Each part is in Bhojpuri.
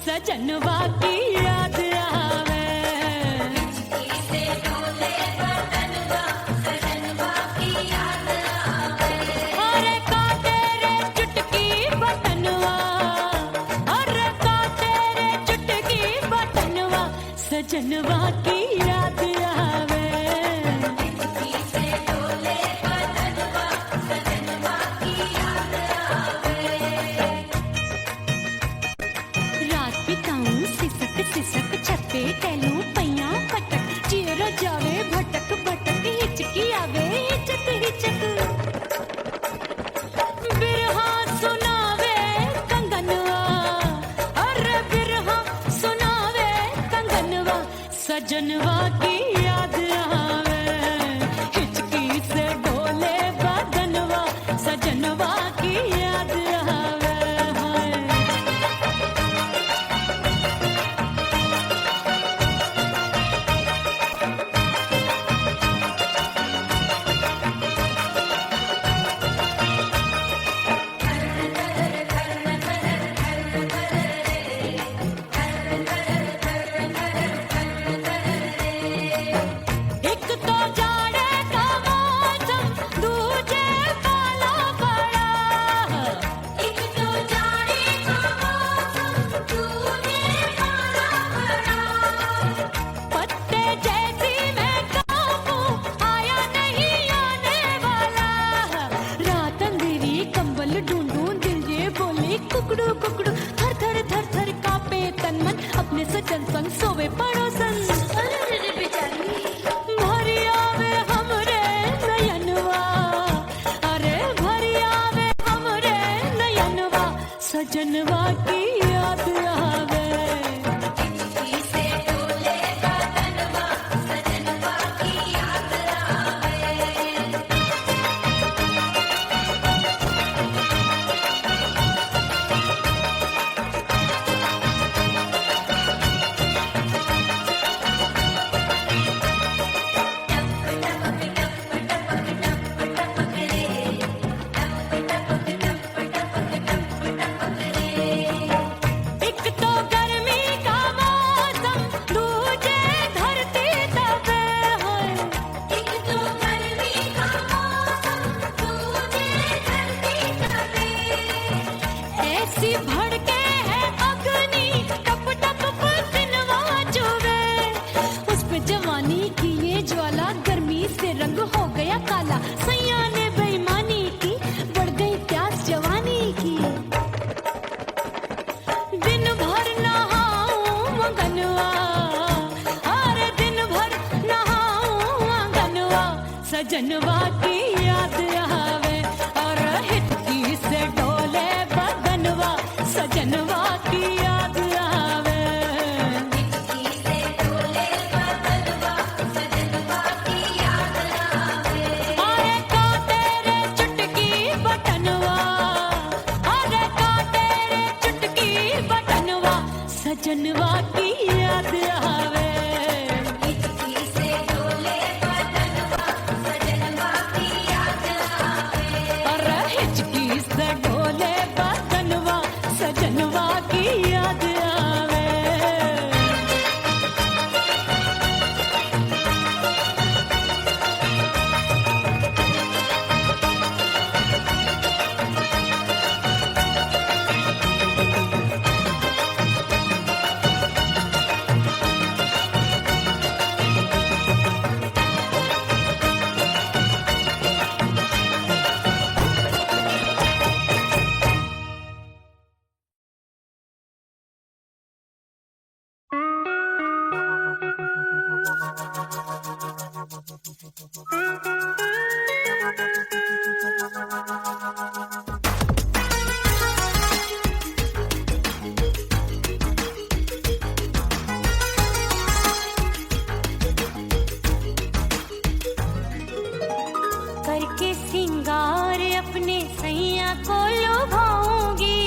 सजनवा की याद आवे, से डोले बदनवा सजनवा की याद आवे। अरे का तेरे चुटकी बटनवा, अरे का तेरे चुटकी बटनवा सजनवा की याद आवे। से डोले बदनवा सजनवा की याद आवे। रात बिताऊं सिसक सिसक छते टहलूं पैया पटक, चेहरा जावे भटक भटक, हिचकी आवे हिचक हिचक। बिरहा सुनावे कंगनवा, अरे बिरहा सुनावे कंगनवा सजनवा की याद आवे। हिचकी से डोले बदनवा सजनवा की याद आवे। हाय एक तो जाड़े का मौसम, दूजे पाला पड़ा। एक तो जाने का मौसम, दूजे पाला पड़ा। पत्ते जैसी मैं कांपू, आया नहीं आने वाला। रात अंधेरी कंबल ढूंढूं, दिल ये बोले कुकड़ू कुकड़ू। थर थर थर थर कांपे तन मन, अपने सजन संग सोवे पड़ोसन। अरे बेचारी भरी आवे हमरे नयनवा, अरे भरी आवे हमरे नयनवा सजनवा की याद आवे। से डोले बदनवा सजनवा की याद आवे। एक तो गर्मी का मौसम, दूजे धरती तपे होए। एक तो गर्मी का मौसम, दूजे धरती तपे। ऐसी भड़के है अग्नि, टप टप पसीनवा चुभे। उस पे जवानी की ये ज्वाला, गर्मी से रंग हो गया काला। सैया ने बेईमानी की, बढ़ गई प्यास जवानी की। दिन भर नहाऊं मंगनवा, अरे दिन भर नहाऊं मंगनवा सजनवा की याद आवे। और हिचकी से डोले बदनवा सजनवा की याद आवे। से डोले बदनवा सजनवा की याद आवे। अरे का तेरे चुटकी बटनवा, अरे का तेरे चुटकी बटनवा सजनवा की याद आवे। से डोले बदनवा सजनवा की याद आवे। अरे हिचकी से डोले बदनवा सजनवा की याद आवे। करके सिंगार अपने सैया को लुभाऊंगी,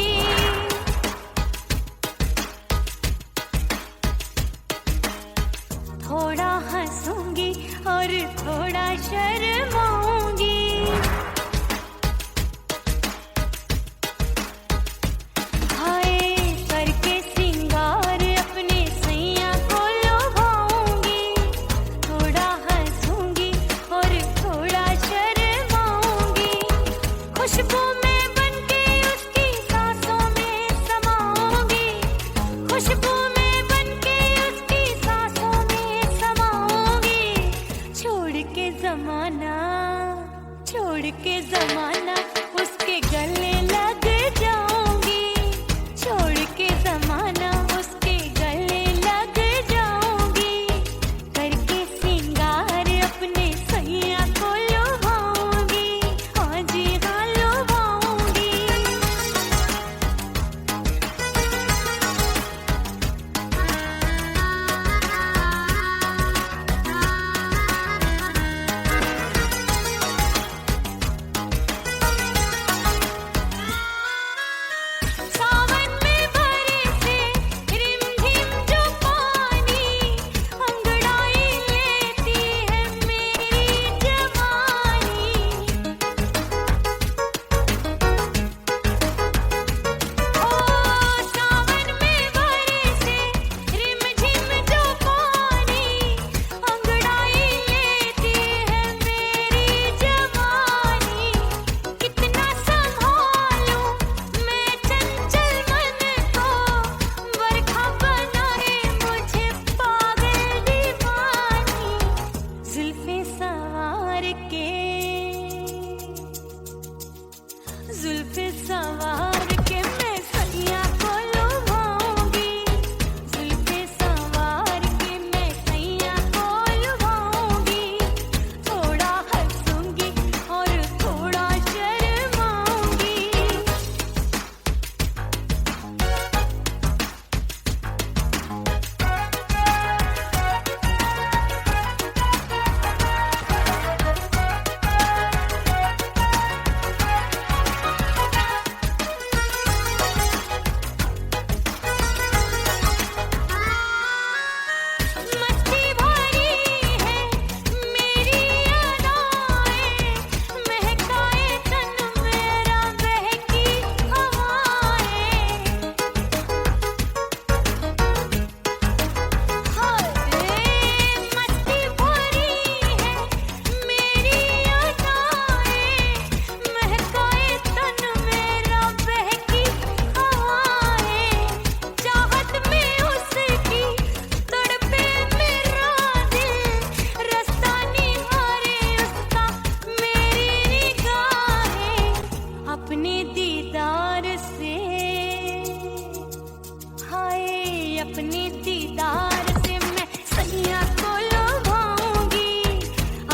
अपने दीदार से मैं सैया को लुभाऊंगी,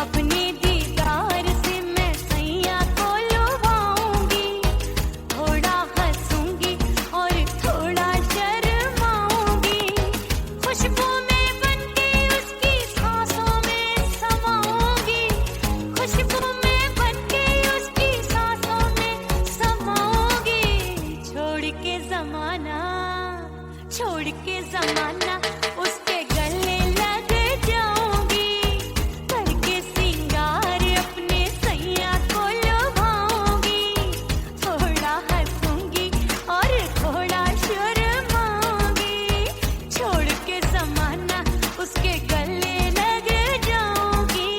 अपने दीदार से मैं सैया को लुभाऊंगी। थोड़ा हंसूंगी और थोड़ा शर्माऊंगी, खुशबू में बनके उसकी सांसों में समाऊंगी, खुशबू में बनके उसकी सांसों में समाऊंगी। छोड़ के जमाना उसके गले लग जाऊंगी, करके सिंगार अपने सैया को लुभाऊंगी। थोड़ा हंसूंगी और थोड़ा शर्माऊंगी, छोड़ के जमाना उसके गले लग जाऊंगी।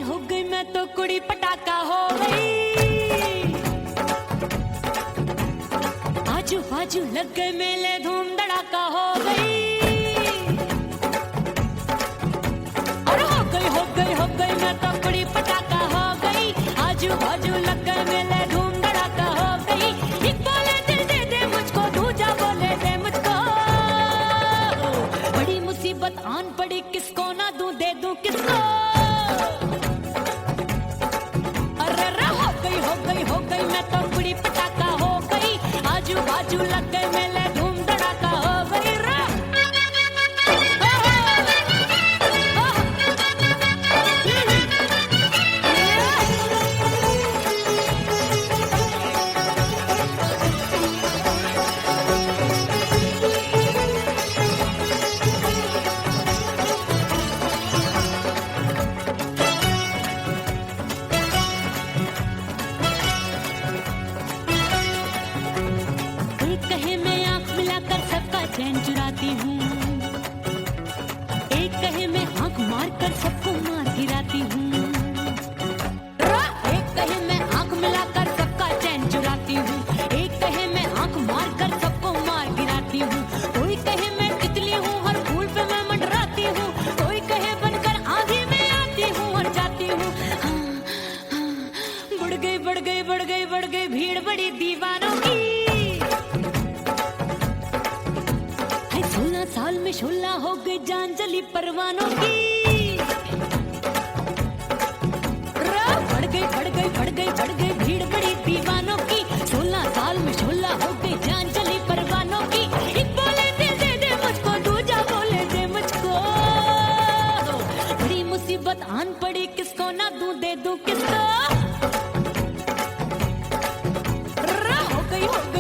हो गई मैं तो कुड़ी पटाखा हो गई। आजू बाजू लग गए मेले धूम धड़ाका हो गई। और हो गई मैं तो कुड़ी पटाखा हो गई। आजू बाजू लग गए मेले धूम धड़ाका हो गई। एक बोले दिल दे दे मुझको, दूजा बोले दे मुझको। बड़ी मुसीबत आन पड़ी, किसको ना दूं दे दूं किसको। हो गई मैं तो कुड़ी पटाखा हो गई। आजू बाजू लग गए मेले धूम धड़ाका हो गई। कहे मैं आंख मिलाकर सबका चैन चुराती हूँ, एक कहे मैं आंख मारकर सबको मार गिराती हूँ। एक कहे मैं आंख मिलाकर सबका चैन चुराती हूँ, एक कहे मैं आंख मारकर सबको मार गिराती हूँ। कोई कहे मैं तितली हूँ, हर फूल पे मैं मंडराती हूँ। कोई कहे बनकर आंधी में आती हूँ और जाती हूँ। बढ़ गई भीड़ बड़ी दीवानों की। 16 साल में शोला हो गई जान जली परवानों की। बढ़ गई भीड़ बड़ी दीवानों की। 16 साल में शोला हो गई जान जली परवानों की। एक बोले दिल दे दे मुझको, दूजा बोले दे मुझको। बड़ी मुसीबत आन पड़ी, किसको ना दूं दे दूं किसको।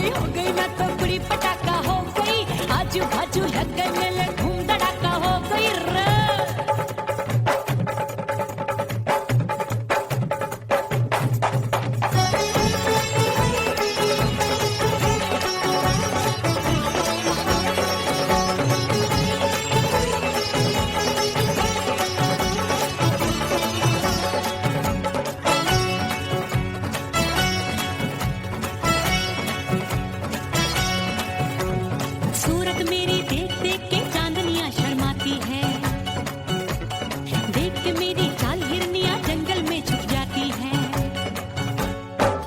हो गई मैं तो कुड़ी पटाखा हो गई। आजू बाजू लग गए मेले धूम धड़ाका हो गई। सूरत मेरी देख देख के चांदनियां शर्माती है। देख के मेरी चाल हिरनियां जंगल में छुप जाती है।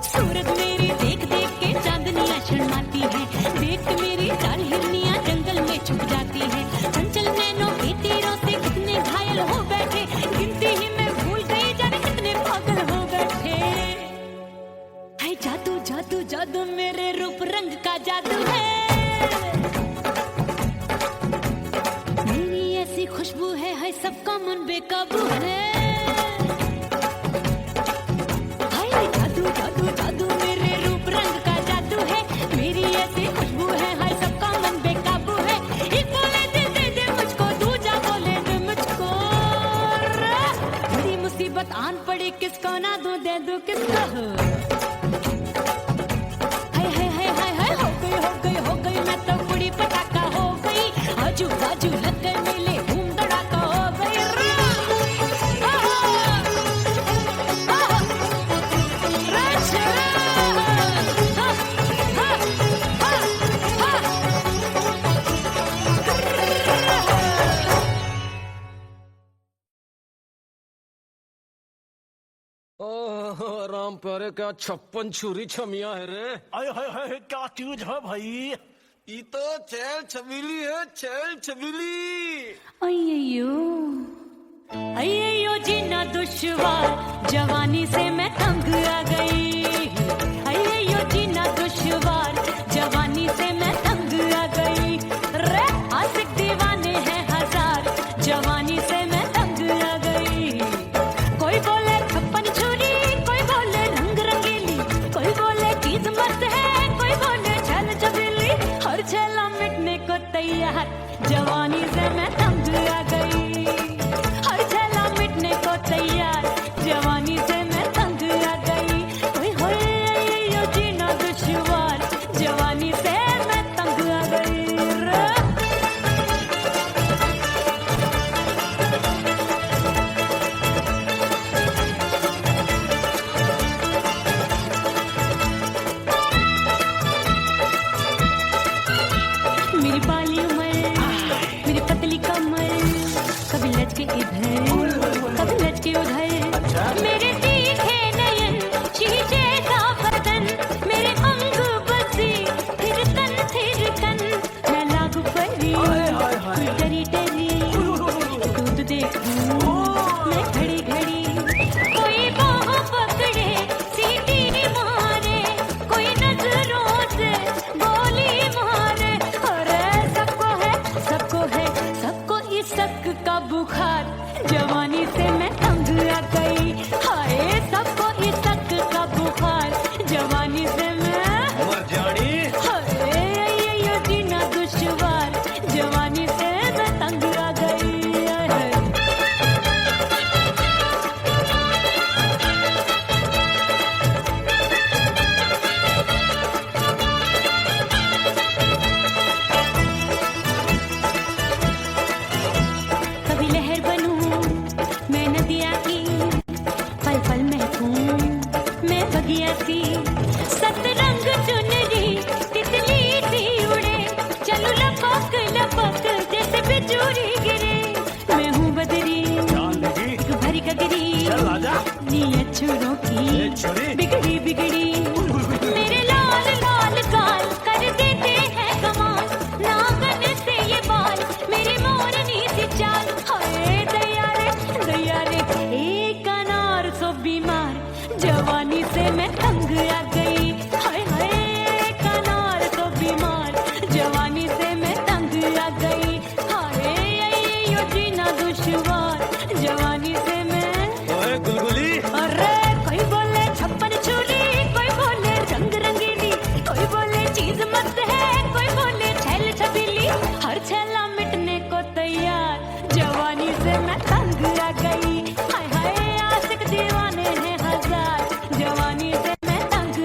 सूरत मेरी देख देख के चांदनियां शर्माती है। देख के मेरी चाल हिरनियां जंगल में छुप जाती है। चंचल नैनों के तीरों से कितने घायल हो बैठे, गिनती ही मैं भूल गई जाने कितने पागल हो बैठे। है जादू जादू जादू मेरे रूप रंग का जादू है। खुशबू है सबका मन बेकाबू है। हाय जादू जादू जादू मेरे रूप रंग का जादू है। मेरी ऐसी खुशबू है, हाय सबका मन बेकाबू है। एक बोले दिल दे दे मुझको, दूजा बोले दे मुझको। बड़ी मुसीबत आन पड़ी किसको ना दूं दे दूं किसको हाय हाय हाय हाय हाय हो गई मैं तो बुढ़ी पटाखा हो गई आजू बाजू लग गए मेले धूम धड़ाका हो गई ओह राम प्यारे क्या 56 छुरी छमिया है रे। आय हाय हाय क्या चीज है भाई। ये तो चैल छबीली है, चैल छबीली। अय्यो जीना दुश्वार जवानी से मैं तंग आ गई अय्यो जीना दुश्वार जवानी से मैं तंग आ गई रे आशिक दीवाने हैं हजार जवानी से मैं तंग आ गई कोई बोले 56 छुरी कोई बोले रंग रंगीली कोई बोले चीज मस्त है कोई बोले छल छबीली हर छेला मिटने को तैयार जवानी से मैं तंग आ गई हर छेला मिटने को तैयार जवानी से मैं तंग आ गई ओए होए यो जीना दुश्वार जवानी से मैं तंग आ गई रे। मेरी बाली उमर मेरी पतली कमर कभी लचके इधर कभी लचके उधर मेरे तीखे नयन शीशे का बदन मेरे अंग बसी थिरकन थिरकन मैं लागू परी डरी डरी दूध देखूं मैं घड़ी घड़ी कोई बाह पकड़े सीटी मारे कोई नजरों से गोली मारे अरे सबको इसक का बुखार जवानी से मैं तंग आ गई हाय सबको इसक का बुखार जवानी से मैं मर जानी हाय ये जीना दुश्वार जवानी से मैं तंग आ गई हाय। कभी लहर बनूं मैं नदिया की पल पल महकूं मैं बगिया सी सतरंग चुनरी तितली सी उड़े चलूं लपक लपक जैसे बिजली गिरे मैं हूँ बदरी जान लगी भरी गगरी चल आजा नीयत छुरों की ये छुरी बिगड़ी बिगड़ी मेरे लाल लाल गाल कर देते हैं कमाल नागन से ये बाल मेरे मोरनी सी चाल हाय दया रे एक अनार सो बीमार जवानी से मैं तंग आ गई हाय हाय एक अनार सो बीमार जवानी से मैं तंग आ गई हाय यो जीना दुश्वार जवानी से मैं ओए गुलगुली अरे कोई बोले 56 छुरी कोई बोले रंग रंगीली कोई बोले चीज मस्त है कोई बोले छल छबीली हर छेला मिटने को तैयार जवानी से मैं तंग आ गई हाय हाय आशिक दीवाने हैं हजार जवानी से मैं तंग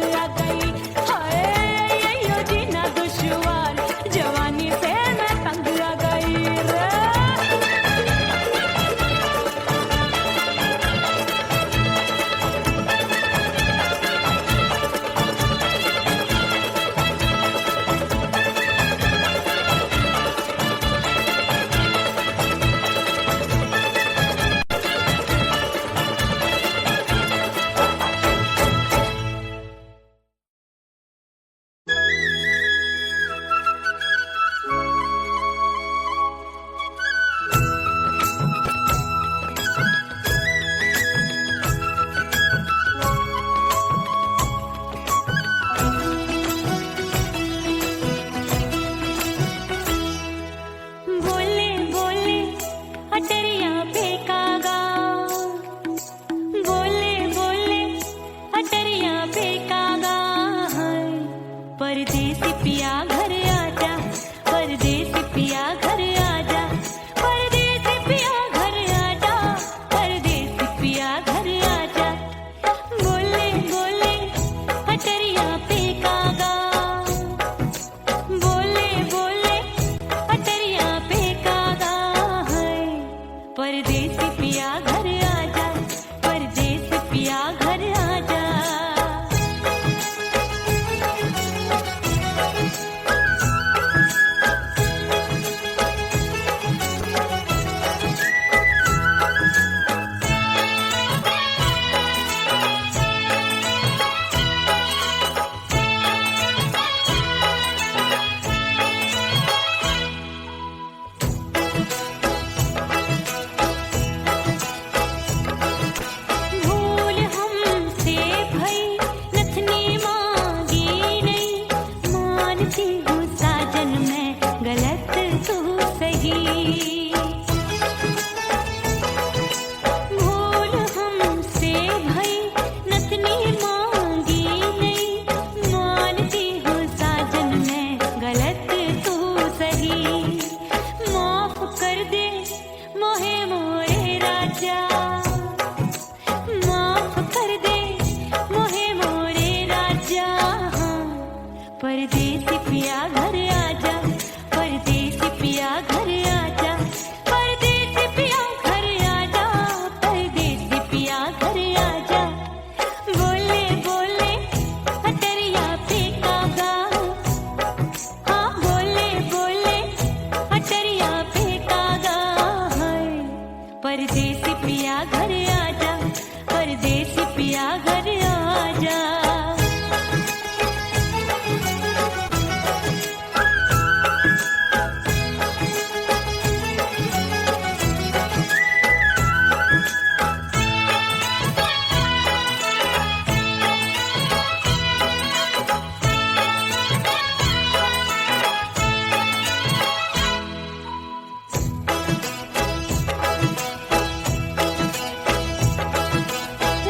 परदेसी पिया घर आजा।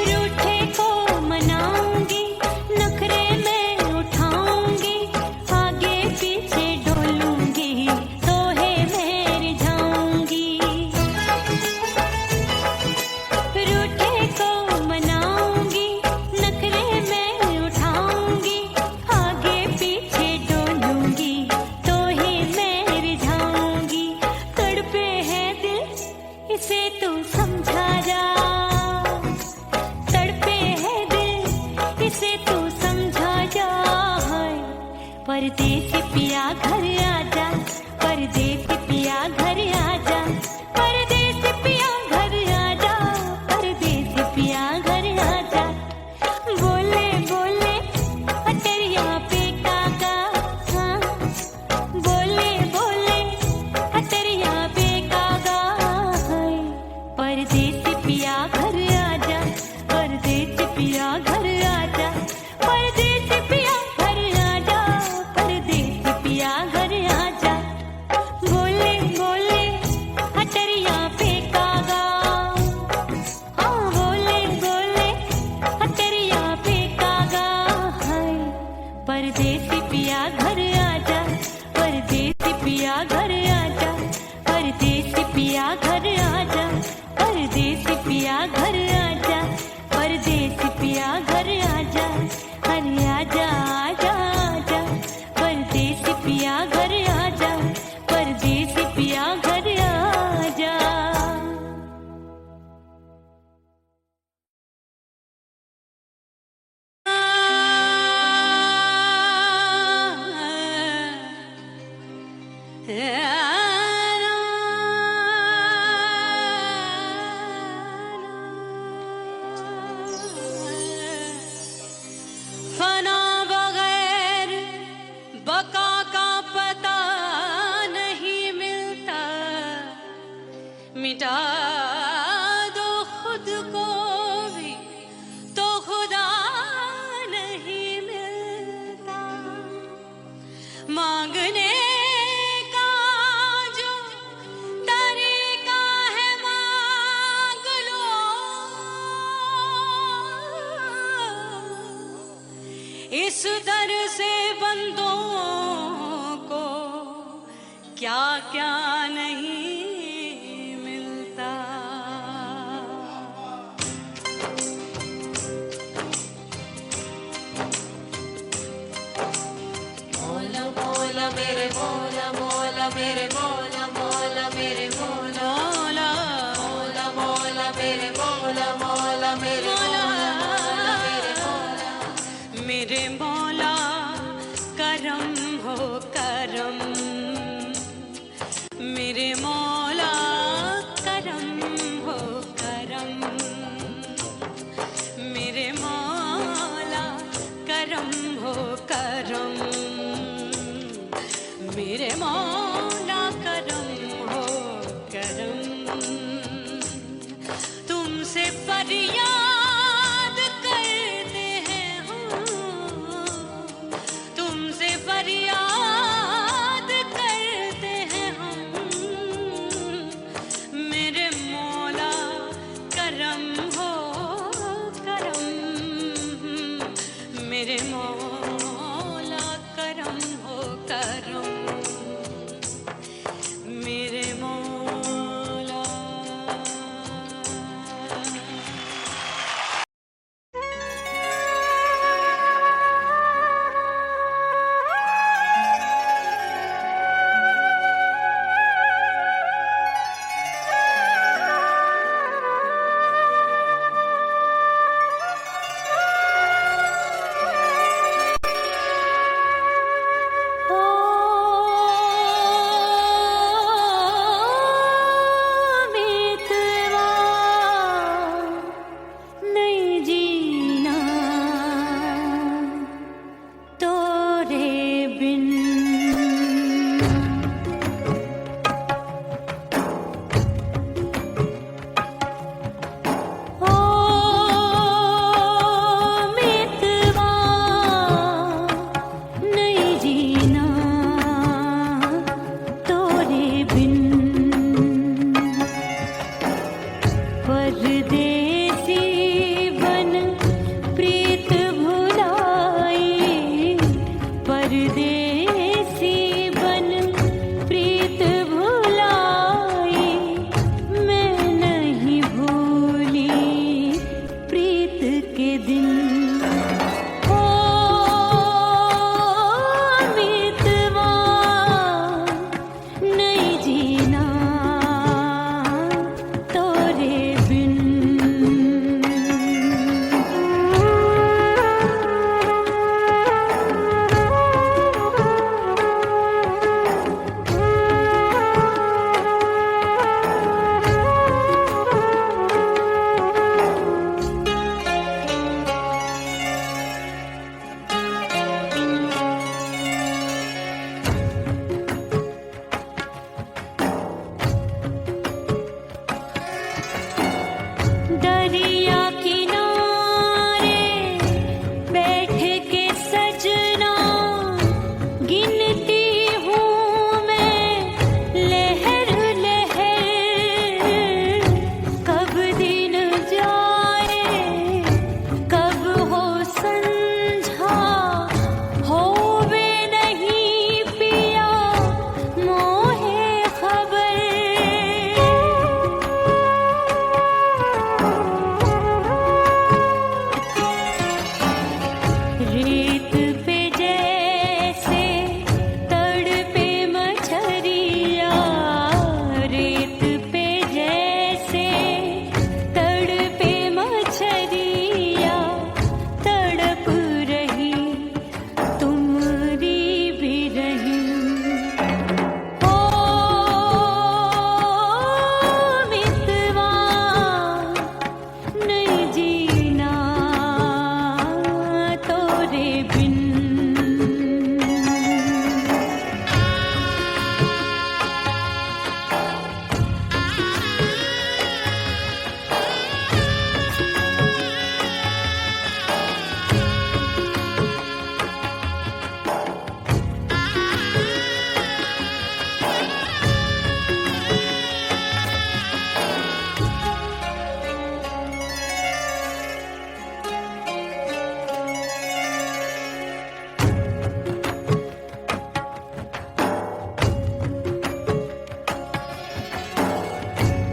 रूठे को मनाऊंगी, नखरे में उठाऊंगी, आगे पीछे डोलूंगी, तोहे में रिझाऊंगी। रूठे को मनाऊंगी, नखरे में उठाऊंगी, आगे पीछे डोलूंगी, तोहे में रिझाऊंगी। तड़पे है दिल इसे तू समझा जा, तड़पे है दिल इसे तू समझा जा। हाय परदेसी पिया घर आजा, परदेसी पिया घर आजा, परदेसी पिया घर आजा, परदेसी पिया घर आजा। बोले बोले अटरिया पे काका, हाँ बोले बोले अटरिया पे काका। हाय परदेसी पिया घर आजा, परदेसी पिया घर आजा, परदेसी पिया घर आजा, परदेसी पिया घर आजा। बोले बोले अटरिया पे कागा, हाँ बोले बोले अटरिया पे कागा। हाय परदेसी पिया घर आजा, परदेसी पिया घर आजा, परदेसी पिया घर आजा, परदेसी पिया घर आजा, परदेसी पिया घर आजा। अरे आजा आजा आजा, परदेसी पिया घर आजा, परदेसी पिया घर आजा। फना बगैर बका का पता नहीं मिलता, मिटा दो खुद को भी तो खुदा नहीं मिलता। मांगने का जो तरीका है मांग लो, इस दर से बंदों को क्या क्या नहीं मिलता। मौला मौला मेरे मौला मौला मेरे मौला मौला मेरे मौला मौला मौला मेरे मौला मौला मेरे मौला मौला मेरे मौला। मेरे मौला करम हो करम, मेरे मौला करम हो करम, मेरे मौला करम हो करम, मेरे मौला दिन ओ मितवा नहीं जीना तोरे बिन। दरिया किनारे बैठ के सजना गिनती हूँ मैं लहर लहर, कब दिन जाए कब हो संझा, होवे नहीं पिया मोहे खबर। रेत पे जैसे तड़पे मछरिया, रेत पे जैसे तड़पे मछरिया, तड़प रही तुमरी भी रही ओ मितवा नहीं जीना तोरे बिन।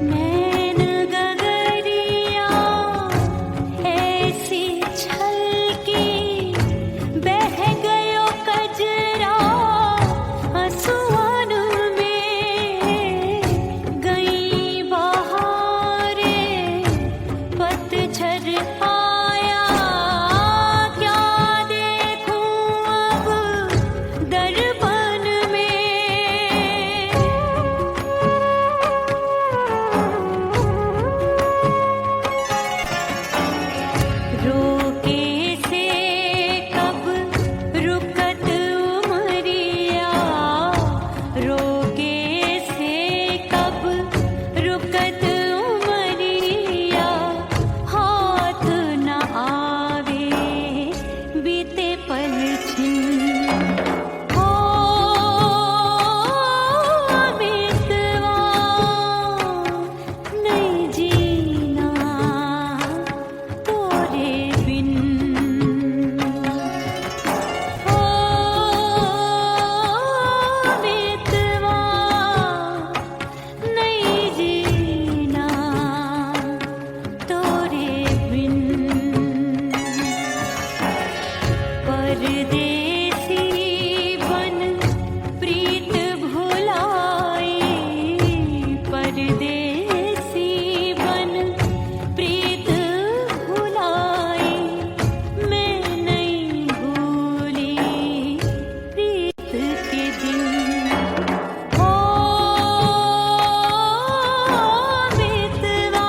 नैन गगरिया ऐसी छलकी, बह गयो कजरा आंसुओं में, गई बहारे पतझर आया, क्या देखूं अब दर्पण में। रोके से कब रुकत उमरिया, रोके से कब रुकत उमरिया, हाथ न आवे बीते पल छिन ओ मितवा नहीं जीना तोरे बिन ओ मितवा नहीं जीना तोरे बिन। परदेसी बन प्रीत भुलाई, परदेसी बन प्रीत भुलाई, मैं नहीं भूली प्रीत के दिन ओ मितवा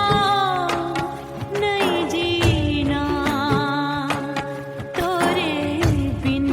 नहीं जीना तोरे बिन।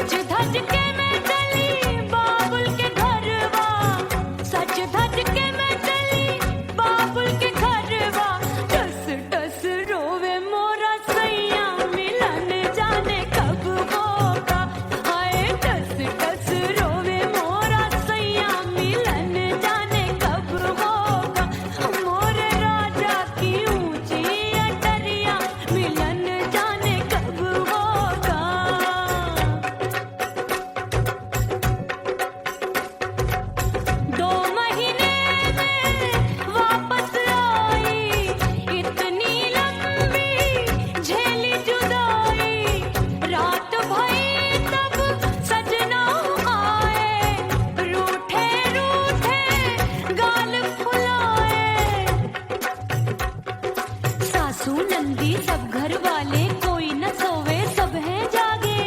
सच धज के मैं चली बाबुल के घरवा, सच धज के मैं चली बाबुल के घरवा, टस टस रोवे मोरा सैया मिलन जाने कब होगा, हाय टस टस रोवे मोरा सैया मिलन जाने कब होगा, मोरे राजा की ऊंची अटरिया मिलन जाने कब होगा। 2 महीने में वापस आई, इतनी लंबी झेली जुदाई, रात भई तब सजना आए, रूठे रूठे गाल फुलाए, सासू नंदी सब घर वाले कोई न सोवे सब हैं जागे,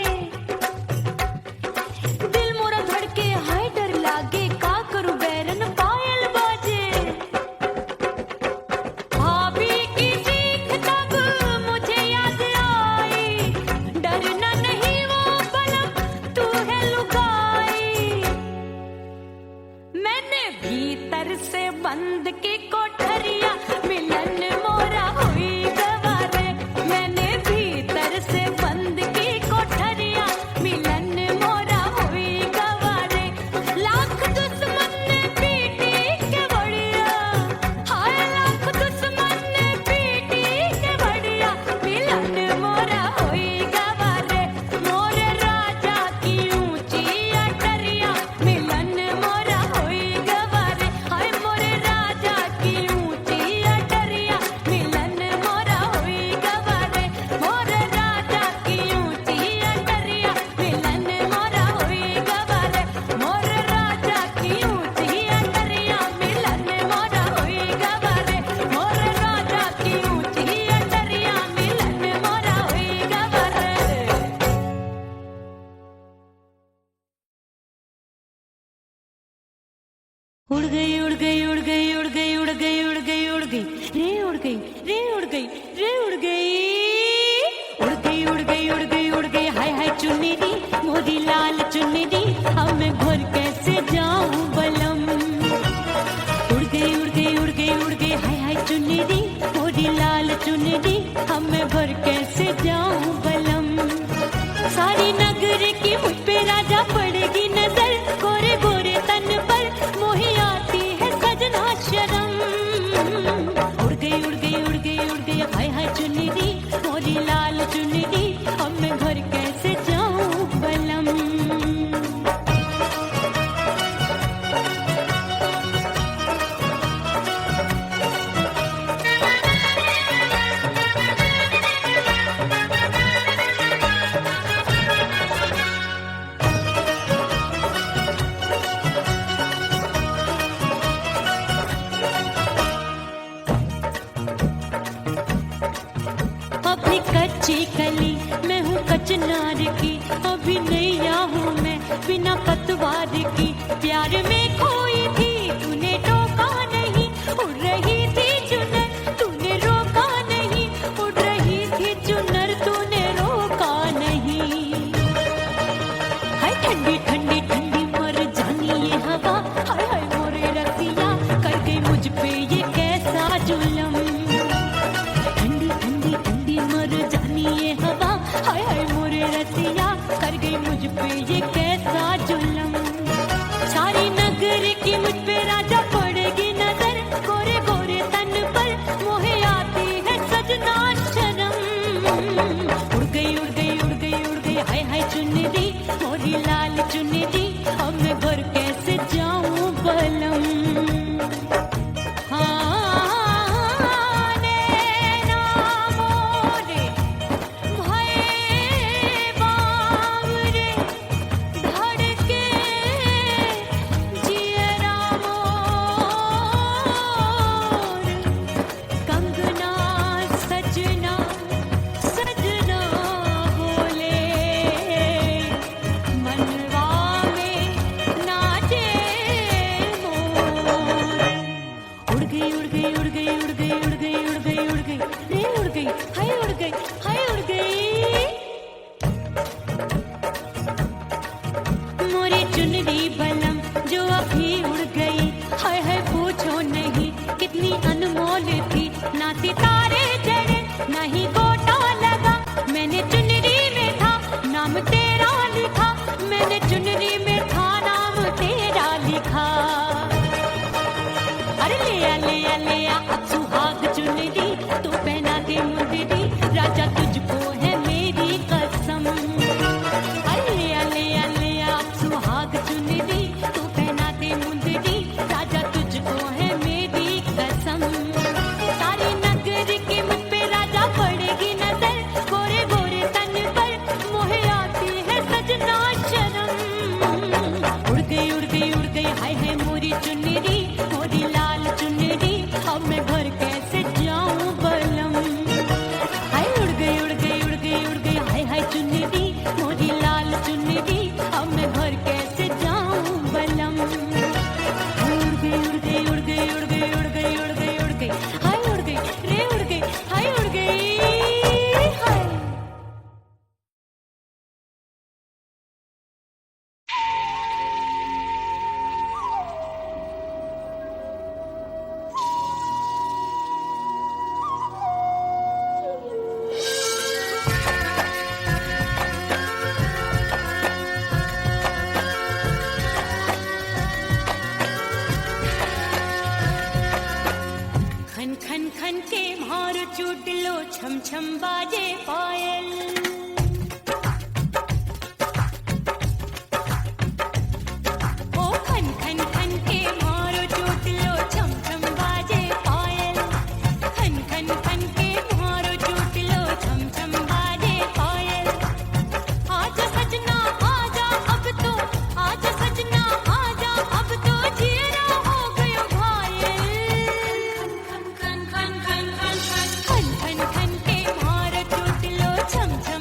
दिल मोरा धड़के हाय डर लागे, का करूं बैरन पायल बाजे, भाभी की चीख तब मुझे याद आई, डरना नहीं वो बलम तू है लुगाई, मैंने भीतर से बंद की कोठरिया मिलन मोरा हुई गवारे, मैंने भीतर से बंद की कोठरिया मिलन मोरा हुई गवारे, लाख दुश्मन ने पीटी के बढ़िया, हाय लाख दुश्मन ने पीटी के बढ़िया, मिलन मोरा हुई गवारे, मोरे राजा की ऊंची अटरिया मिलन मोरा हुई गवारे, हाय मोरे राजा की ऊंची अटरिया मिलन मोरा हुई गवारे, मोरे राजा की ऊंची अटरिया मिलन मोरा हुई गवारे, मोरे राजा की ऊंची अटरिया मिलन मोरा हुई गवारे, मोरे राजा की ऊंची अटरिया मिलन मोरा हुई गवारे। उड़ गई उड़ गई उड़ गई उड़ गई उड़ गई उड़ गई उड़ गई रे उड़ गई रे उड़ गई रे उड़ गई उड़ गई उड़ गई उड़ गई उड़ गई हाय हाय चुन्नी मोरी लाल चुन्नी, अब मैं घर कैसे जाऊं बलम, उड़ गई उड़ गई उड़ गई उड़ गई हाय हाय चुन्नी मोरी लाल चुन्नी, अब मैं घर कैसे जाऊं बलम, सारी नगर की मुझ पे राजा पड़ेगी नजर, गोरे गोरे तन पर मोही आती है सजना शर्म, उड़ गई उड़ गई उड़ गई उड़ गई हाय हाय चुन्नी मोरी लाल चुन्नी, अब मैं घर कैसे जाऊं बलम। अभी कच्ची कली मैं हूँ कचनार की, अभी नैया हूँ मैं बिना पतवार की, प्यार में खोई थी तूने टोका नहीं, उड़ रही थी चुनर तूने रोका नहीं, उड़ रही थी चुनर तूने रोका नहीं, हाय ठंडी ठंडी ठंडी मर जानी ये हवा, हाय हाय मोरे रसिया कर गई मुझ पे ये कैसा जुलम, ठंडी ठंडी ठंडी मर जानी ये हवा, हाय हाय मोरे रसिया कर गई मुझ पे ये कैसा जुलम, सारी नगर की मुझ पे राजा पड़ेगी नजर, गोरे गोरे तन पर मोहे आती है सजना शर्म, उड़ गई उड़ गई उड़ गई उड़ गई हाय हाय चुन्नी मोरी लाल चुन्नी, अब मैं घर कैसे जाऊं बलम, कंगना सजना सजना चुनरी बलम जो अभी उड़ गई, हाय हाय पूछो नहीं कितनी अनमोल थी। ना सितारे जड़े ना ही गोटा लगा, मैंने चुनरी में था नाम तेरा लिखा, मैंने चुनरी में था नाम तेरा लिखा। अरे ले आ ले आ ले आ अब सुहाग चुनरी, तू पहना दे मुंदरी, राजा तुझको है मेरी कसम। अरे ले आ ले आ ले आ अब सुहाग चुनरी, तू पहना दे मुंदरी, राजा तुझको है मेरी कसम। सारी नगर की मुझ पे राजा पड़ेगी नजर, गोरे गोरे तन पर मोहे आती है सजना शर्म। उड़ गई उड़ गई उड़ गई हाय हाय मोरी चुनरी, मोरी लाल चुनरी, अब मैं घर कैसे जाऊं बलम। हाय उड़ गई उड़ गई उड़ गई उड़ गई हाय हाय चुनरी, मोरी लाल चुनरी, अब मैं घर कैसे जाऊं बलम। उड़ गई उड़ गई उड़ गई उड़ गई उड़ गई उड़ गई उड़ गई हाय उड़ गई रे उड़ गई हाय उड़ गई हाय। खन खन खन के भार चूट लो, छम छम बाजे पायल। ओ खन खन खन के भार चूट लो, छम छम बाजे पायल। खन खन खन के भार चूट लो, छम छम बाजे पायल। आजा सजना आजा अब तो, आजा सजना आजा अब तो, जिया हो गयो घायल। खन खन खन खन खन खन खन खन के भार चूट लो, छम छम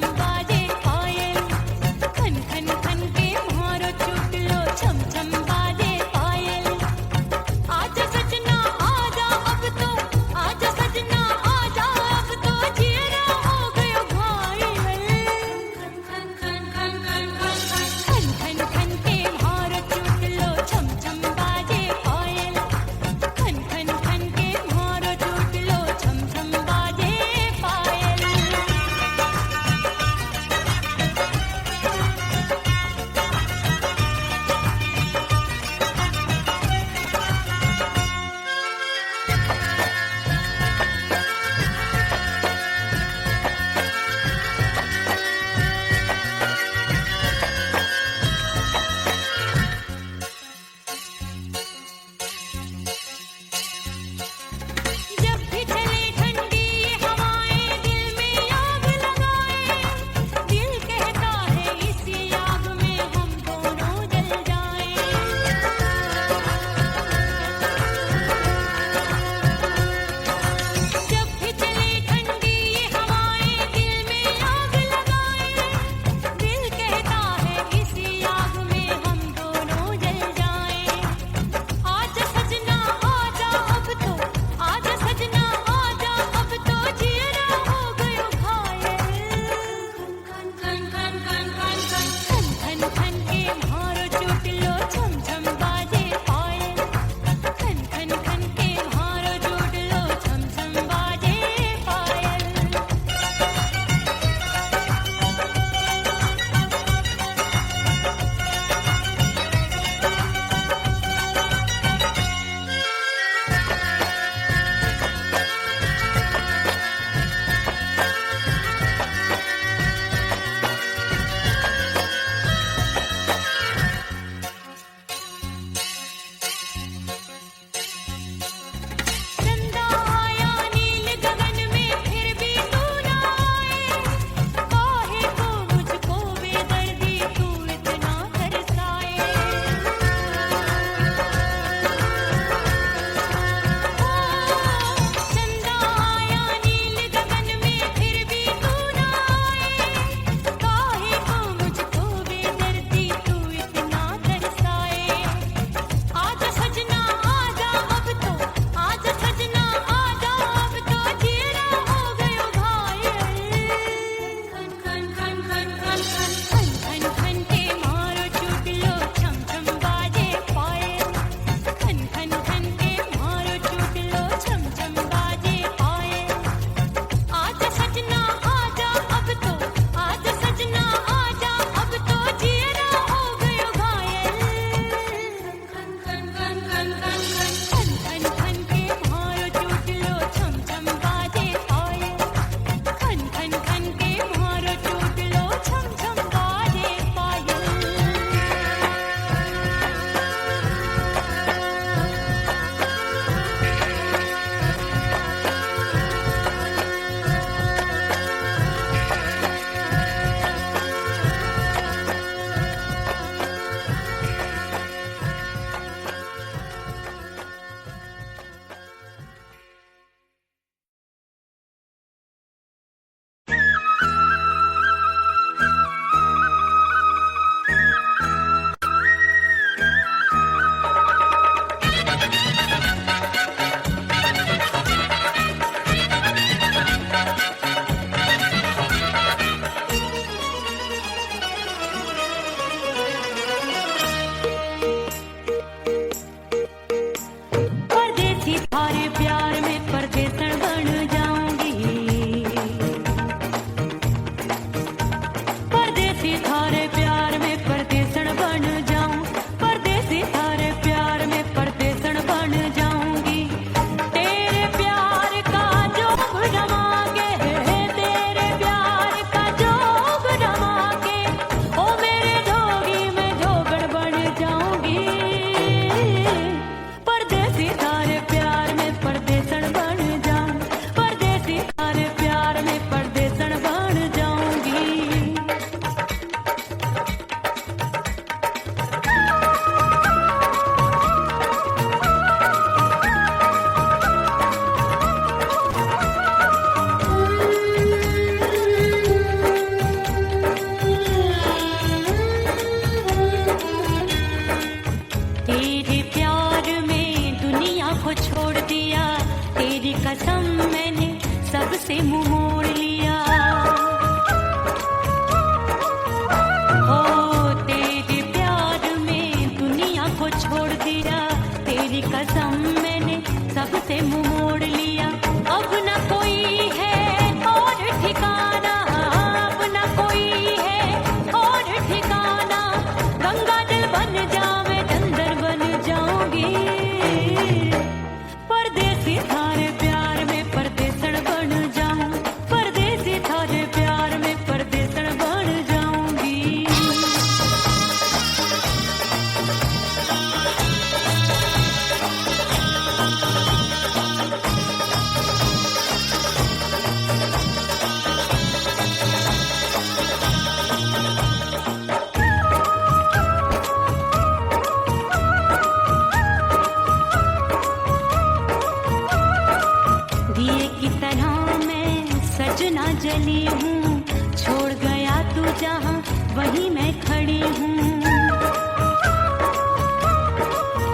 जली हूँ, छोड़ गया तू जहाँ वहीं मैं खड़ी हूँ।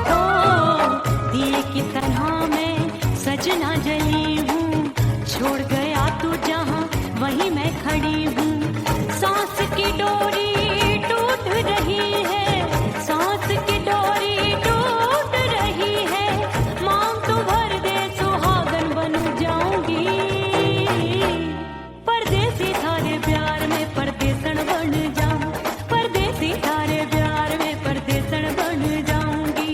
ओ दिए की तरह मैं सजना जली हूँ, छोड़ गया तू जहाँ वहीं मैं खड़ी हूँ। सांस की डोरी टूट रही है, सांस की डोरी टूट रही है, मांग तू भर दे सुहागन बन जाऊंगी। परदेसी थारे प्यार में परदेसन बन जाऊं, परदेसी थारे प्यार में परदेसन बन जाऊंगी।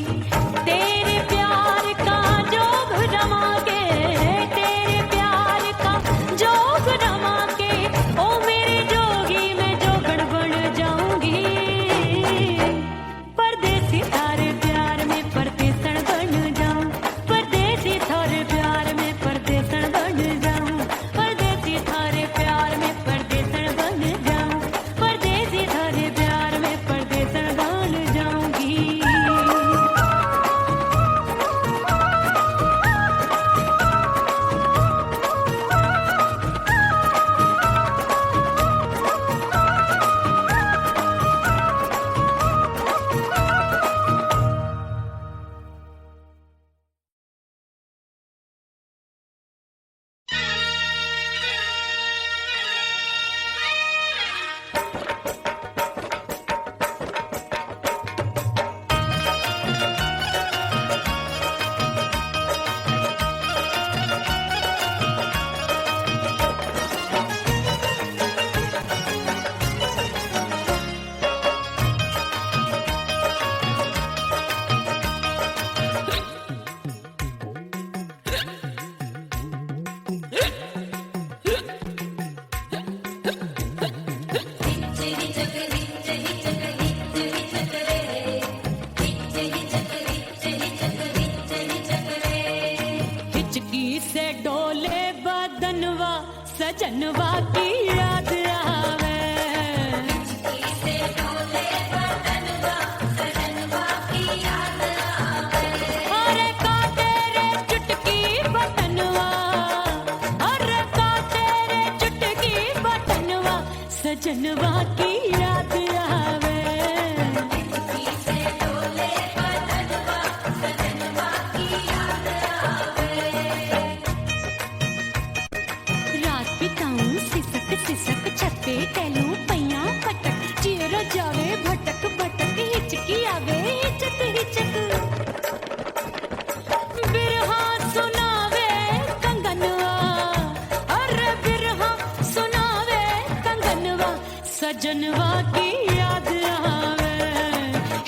तेरे प्यार का जोग रमा के, तेरे प्यार का जोग रमा के, ओ मेरे जोगी मैं जोगण बन जाऊंगी। परदेसी थारे प्यार में परदेसन बन जाऊं, परदेसी थारे प्यार में परदेसन बन जाऊं, परदेसी थारे प्यार में परदेसन बन जाऊं, परदेसी थारे प्यार में परदेसन बन जाऊंगी। हिचकी से डोले बदनवा सजनवा की याद आवे। अरे का तेरे चुटकी बटनवा, अरे का तेरे चुटकी बटनवा सजनवा की याद आवे। रात बिताऊं सिसक सिसक छत पे टहलूं पैया पटक, चेहरा जावे भटक भटक, हिचकी आवे हिचक हिचक। बिरहा सुनावे कंगनवा, अरे बिरहा सुनावे कंगनवा सजनवा की याद आवे।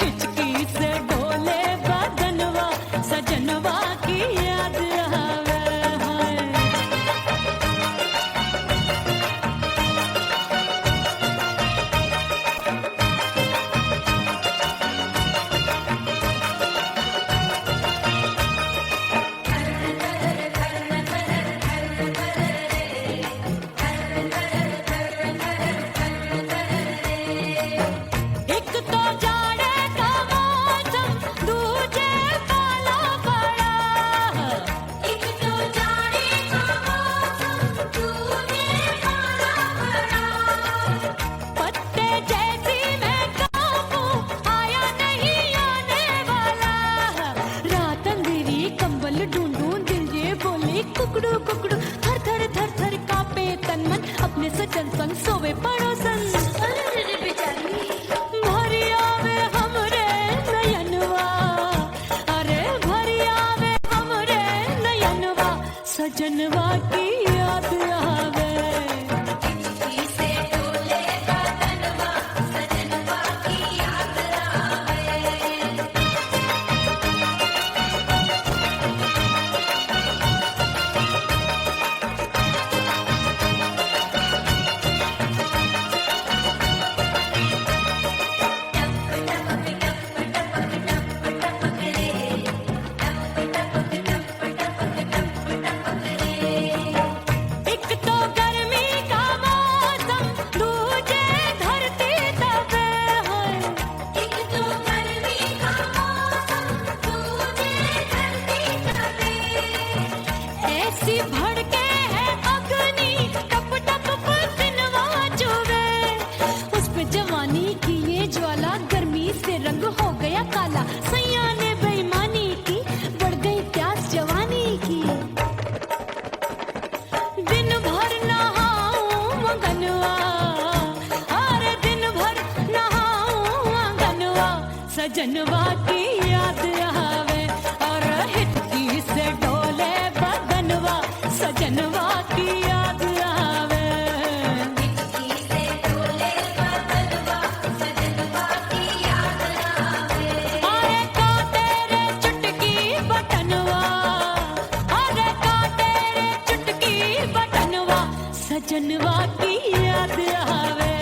हिचकी से डोले बदनवा सजनवा की याद आवे। हाय एक तो जाड़े का मौसम, दूजे काला पड़ा। एक तो जाड़े का मौसम, दूजे काला पड़ा। पत्ते जैसी मैं कांपूं, आया नहीं आने वाला। रात अंधेरी कंबल ढूंढूं, दिल ये बोले कुकड़ू कुकड़ू। थर थर थर थर कांपे तन मन, अपने सजन संग सोवे पड़ोसन। भरी आवे हमरे नयनवा, अरे भरी आवे हमरे नयनवा सजनवा की याद आवे। सजनवा की याद आवे और हिचकी से डोले बदनवा सजनवा की याद आवे हिचकी से डोले बदनवा सजनवा की याद आवे अरे का तेरे चुटकी बटनवा अरे का तेरे चुटकी बटनवा सजनवा की याद आवे